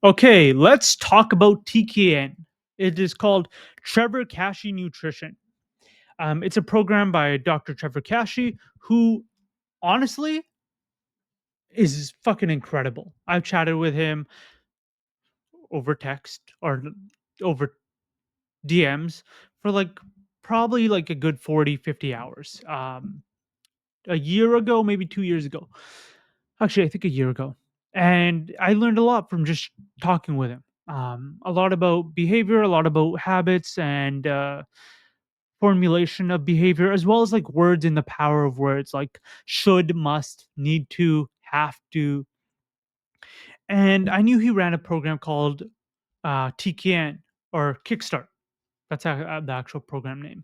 Okay, let's talk about TKN. It is called Trevor Kashi Nutrition. It's a program by Dr. Trevor Kashi, who honestly is fucking incredible. I've chatted with him over text or over DMs for like probably like a good 40, 50 hours. A year ago, maybe 2 years ago. Actually, I think a year ago. And I learned a lot from just talking with him. A lot about behavior, a lot about habits and formulation of behavior, as well as like words and the power of words like should, must, need to, have to. And I knew he ran a program called TKN or Kickstart. That's the actual program name.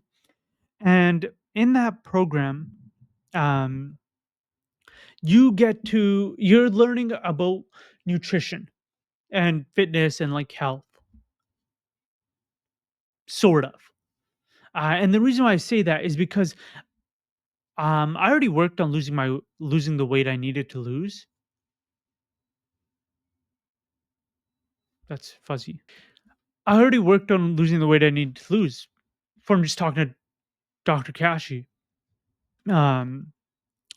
And in that program, um, you're learning about nutrition and fitness and like health, sort of. And the reason why I say that is because I already worked on losing the weight I needed to lose. That's fuzzy. I already worked on losing the weight I needed to lose from just talking to Dr. Kashi. Um,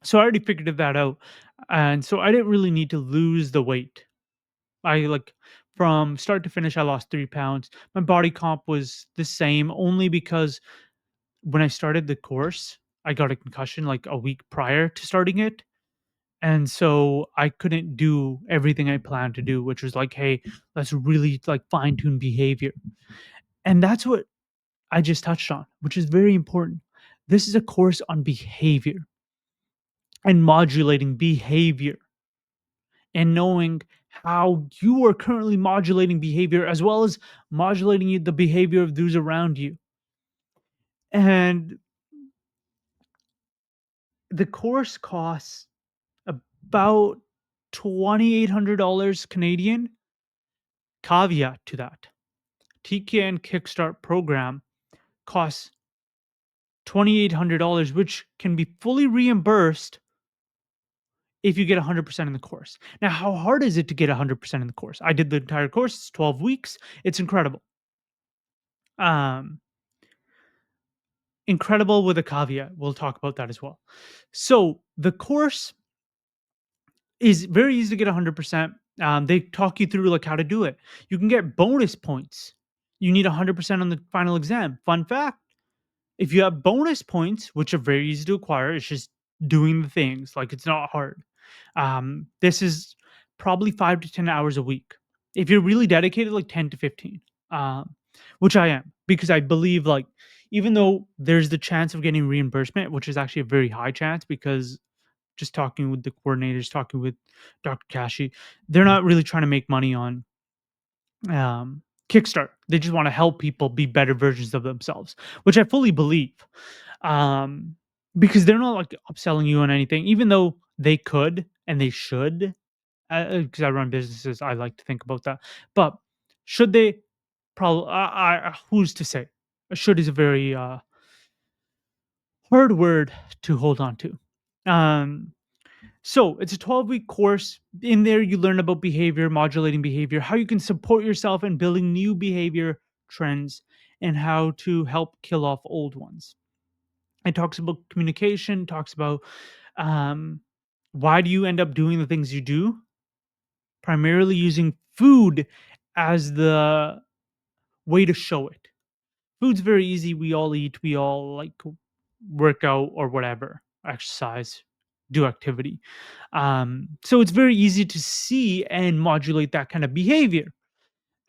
so I already figured that out, and so I didn't really need to lose the weight. I like from start to finish, I lost 3 pounds. My body comp was the same, only because when I started the course, I got a concussion like a week prior to starting it. And so I couldn't do everything I planned to do, which was like, hey, let's really like fine tune behavior. And that's what I just touched on, which is very important. This is a course on behavior and modulating behavior and knowing how you are currently modulating behavior as well as modulating the behavior of those around you. And the course costs about $2,800 Canadian. Caveat to that, TKN Kickstart program costs $2,800, which can be fully reimbursed if you get 100% in the course. Now, how hard is it to get 100% in the course? I did the entire course, it's 12 weeks. It's incredible. Um, Incredible with a caveat. We'll talk about that as well. So, the course is very easy to get 100%. They talk you through like how to do it. You can get bonus points. You need 100% on the final exam. Fun fact, if you have bonus points, which are very easy to acquire, it's just doing the things. Like it's not hard. This is probably 5 to 10 hours a week. If you're really dedicated, like 10 to 15, which I am, because I believe like even though there's the chance of getting reimbursement, which is actually a very high chance, because just talking with the coordinators, talking with Dr. Kashi, they're not really trying to make money on Kickstart. They just want to help people be better versions of themselves, which I fully believe. Um, because they're not like upselling you on anything, even though they could and they should. Because I run businesses, I like to think about that. But should they? Probably. Who's to say? Should is a very hard word to hold on to. Um, So it's a 12-week course. In there, you learn about behavior, modulating behavior, how you can support yourself in building new behavior trends, and how to help kill off old ones. It talks about communication, talks about um, why do you end up doing the things you do, primarily using food as the way to show it. Food's very easy. We all eat, we all like work out or whatever, exercise, do activity. So it's very easy to see and modulate that kind of behavior.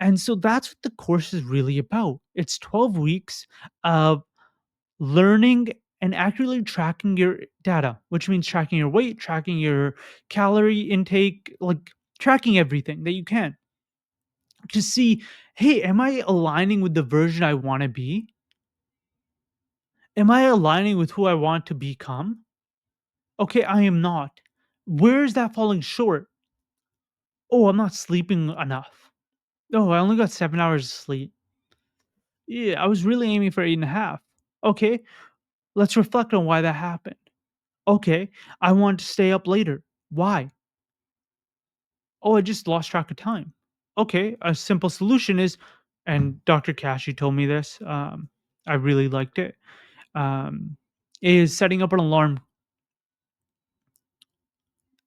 And so that's what the course is really about. It's 12 weeks of learning and accurately tracking your data, which means tracking your weight, tracking your calorie intake, like tracking everything that you can to see, hey, am I aligning with the version I want to be? Am I aligning with who I want to become? Okay, I am not. Where is that falling short? Oh, I'm not sleeping enough. Oh, I only got 7 hours of sleep. Yeah, I was really aiming for 8.5. Okay, let's reflect on why that happened. Okay, I want to stay up later. Why? Oh, I just lost track of time. okay, a simple solution is, and Dr. Kashi told me this, I really liked it, um, is setting up an alarm.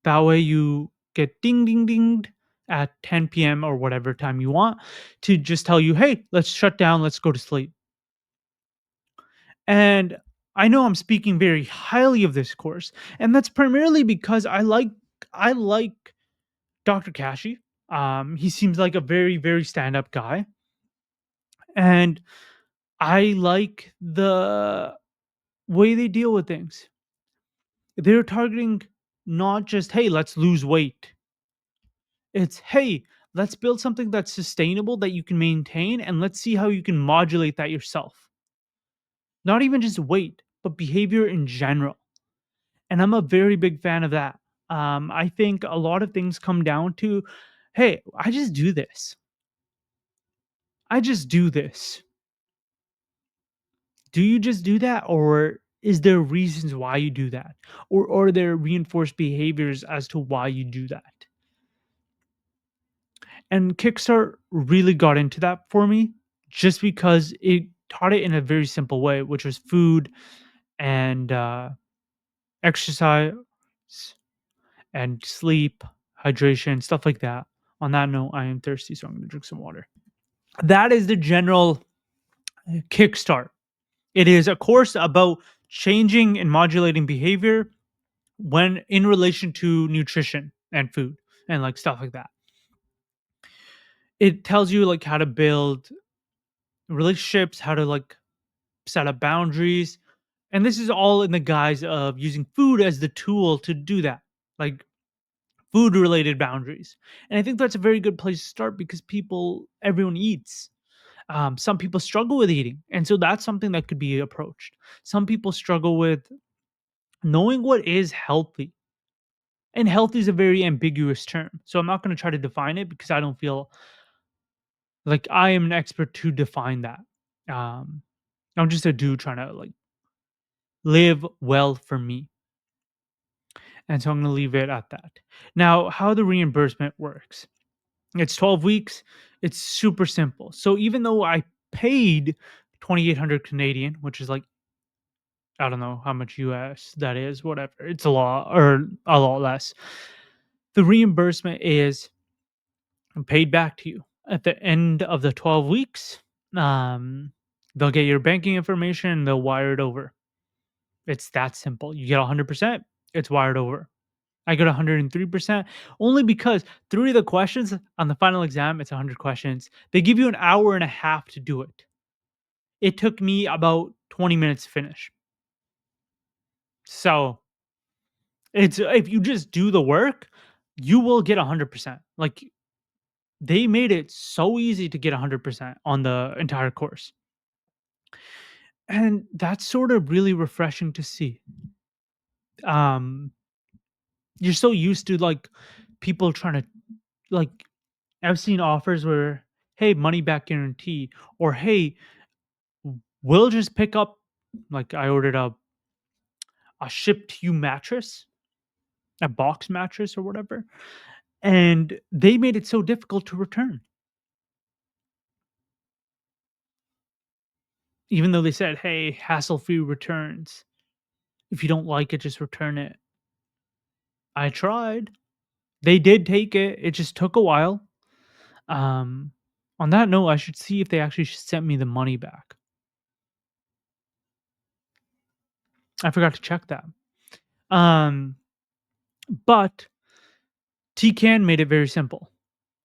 That way you get ding, ding, dinged at 10 p.m. or whatever time you want to just tell you, hey, let's shut down, let's go to sleep. And I know I'm speaking very highly of this course, and that's primarily because I like Dr. Kashi. He seems like a very, very stand-up guy. And I like the way they deal with things. They're targeting not just, hey, let's lose weight. It's, hey, let's build something that's sustainable that you can maintain and let's see how you can modulate that yourself. Not even just weight, but behavior in general. And I'm a very big fan of that. I think a lot of things come down to, hey, I just do this. I just do this. Do you just do that, or is there reasons why you do that? Or are there reinforced behaviors as to why you do that? And Kickstart really got into that for me just because it taught it in a very simple way, which was food and exercise and sleep, hydration, stuff like that. On that note, I am thirsty, so I'm going to drink some water. That is the general Kickstart. It is a course about changing and modulating behavior when in relation to nutrition and food and like stuff like that. It tells you like how to build relationships, how to like set up boundaries. And this is all in the guise of using food as the tool to do that, like food related boundaries. And I think that's a very good place to start because everyone eats. Some people struggle with eating. And so that's something that could be approached. Some people struggle with knowing what is healthy. And healthy is a very ambiguous term. So I'm not going to try to define it because I don't feel like I am an expert to define that. Um, I'm just a dude trying to like live well for me. And so I'm going to leave it at that. Now, how the reimbursement works. It's 12 weeks. It's super simple. So even though I paid 2,800 Canadian, which is like I don't know how much US that is, whatever. It's a lot or a lot less. The reimbursement is paid back to you at the end of the 12 weeks. Um, they'll get your banking information and they'll wire it over. It's that simple. You get 100%, it's wired over. I got 103% only because three of the questions on the final exam, it's 100 questions. They give you an hour and a half to do it. It took me about 20 minutes to finish. So it's if you just do the work, you will get 100%. Like they made it so easy to get 100% on the entire course. And that's sort of really refreshing to see. Um, you're so used to like people trying to like I've seen offers where, hey, money back guarantee, or hey, we'll just pick up like I ordered a ship to you mattress, a box mattress or whatever. And they made it so difficult to return. Even though they said, hey, hassle free returns. If you don't like it, just return it. I tried. They did take it. It just took a while. Um, on that note, I should see if they actually sent me the money back. I forgot to check that. Um, but TKN made it very simple.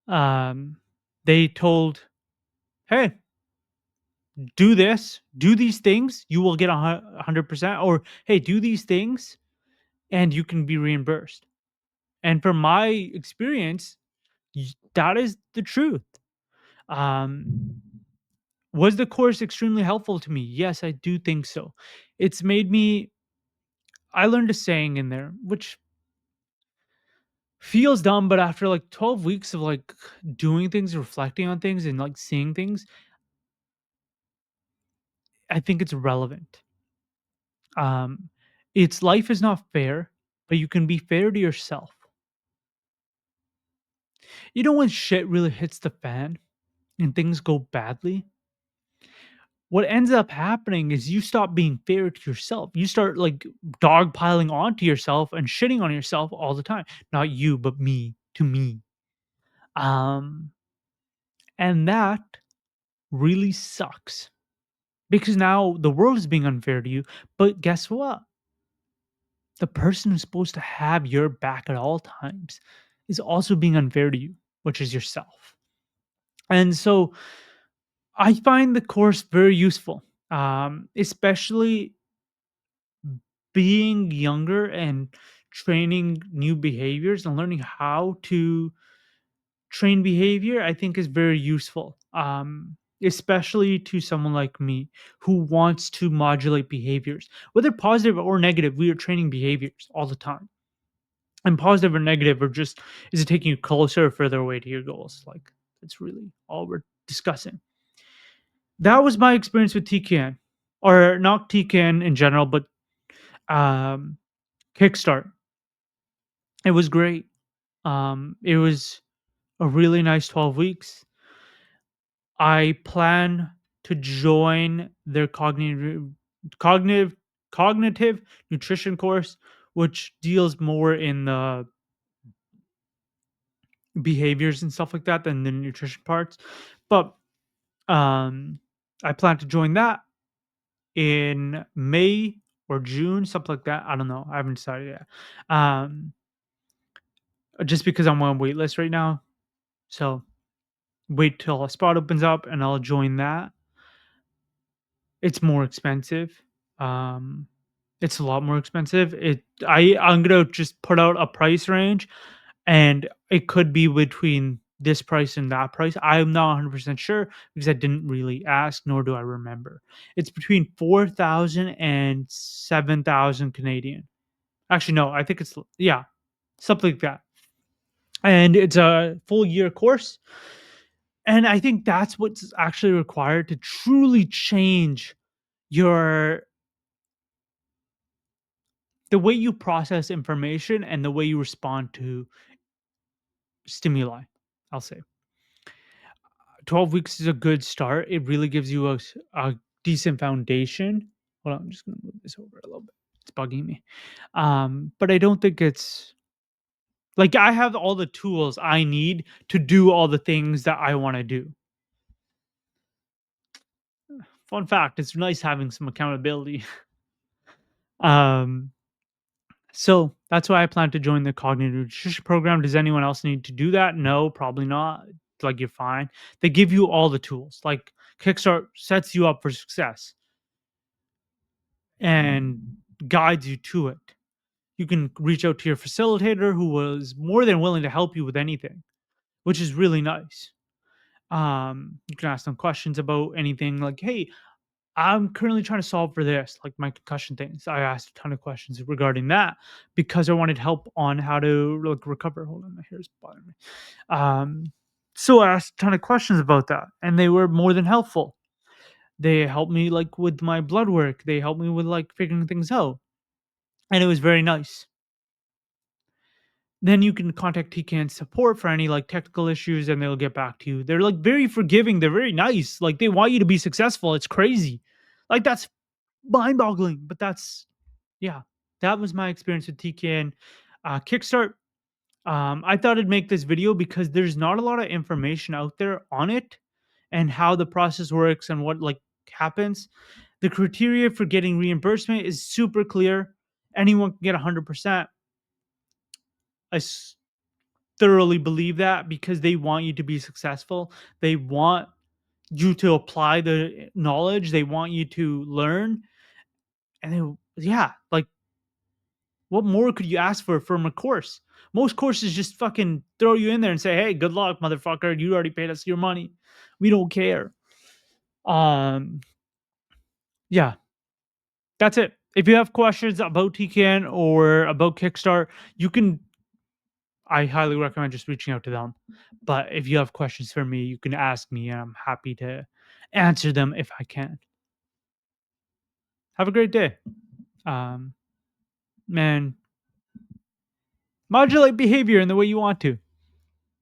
They told, hey, do this, do these things, you will get 100%. Or hey, do these things, and you can be reimbursed. And from my experience, that is the truth. Um, was the course extremely helpful to me? Yes, I do think so. It's made me I learned a saying in there, which feels dumb, but after like 12 weeks of like doing things, reflecting on things, and like seeing things, I think it's relevant. Um, it's life is not fair, but you can be fair to yourself. When shit really hits the fan and things go badly, what ends up happening is you stop being fair to yourself. You start like dogpiling onto yourself and shitting on yourself all the time. Not you, but me to me. Um, and that really sucks because now the world is being unfair to you. But guess what? The person who's supposed to have your back at all times is also being unfair to you, which is yourself. And so I find the course very useful, especially being younger and training new behaviors and learning how to train behavior. I think is very useful, especially to someone like me who wants to modulate behaviors, whether positive or negative. We are training behaviors all the time, and positive or negative, or just is it taking you closer or further away to your goals? Like that's really all we're discussing. That was my experience with TKN, or not TKN in general, but um, Kickstart. It was great. It was a really nice 12 weeks. I plan to join their cognitive cognitive nutrition course, which deals more in the behaviors and stuff like that than the nutrition parts. But um, I plan to join that in May or June, something like that. I don't know. I haven't decided yet. Just because I'm on wait list right now, so wait till a spot opens up and I'll join that. It's more expensive. Um, it's a lot more expensive. I'm gonna just put out a price range, and it could be between this price and that price. I'm not 100% sure because I didn't really ask, nor do I remember. It's between 4,000 and 7,000 Canadian. Actually, no, I think it's yeah, something like that. And it's a full year course. And I think that's what's actually required to truly change your the way you process information and the way you respond to stimuli. I'll say 12 weeks is a good start. It really gives you a decent foundation. Hold on, I'm just gonna move this over a little bit. It's bugging me. But I don't think it's like I have all the tools I need to do all the things that I want to do. Fun fact, it's nice having some accountability. um, so that's why I plan to join the cognitive nutrition program. Does anyone else need to do that? No, probably not. Like you're fine. They give you all the tools. Like Kickstart sets you up for success and guides you to it. You can reach out to your facilitator who was more than willing to help you with anything, which is really nice. You can ask them questions about anything like, hey, I'm currently trying to solve for this, like my concussion things. I asked a ton of questions regarding that because I wanted help on how to like recover. Hold on, my hair's bothering me. So I asked a ton of questions about that, and they were more than helpful. They helped me like with my blood work. They helped me with like figuring things out, and it was very nice. Then you can contact TKN support for any like technical issues, and they'll get back to you. They're like very forgiving. They're very nice. Like they want you to be successful. It's crazy. Like that's mind-boggling, but that's yeah, that was my experience with TKN Kickstart. I thought I'd make this video because there's not a lot of information out there on it and how the process works and what like happens. The criteria for getting reimbursement is super clear. Anyone can get 100%. I thoroughly believe that because they want you to be successful. They want you to apply the knowledge. They want you to learn. And yeah, like what more could you ask for from a course? Most courses just fucking throw you in there and say, "Hey, good luck, motherfucker. You already paid us your money. We don't care." Um, yeah, that's it. If you have questions about TKN or about Kickstart, you can. I highly recommend just reaching out to them. But if you have questions for me, you can ask me, and I'm happy to answer them if I can. Have a great day. Man, modulate behavior in the way you want to.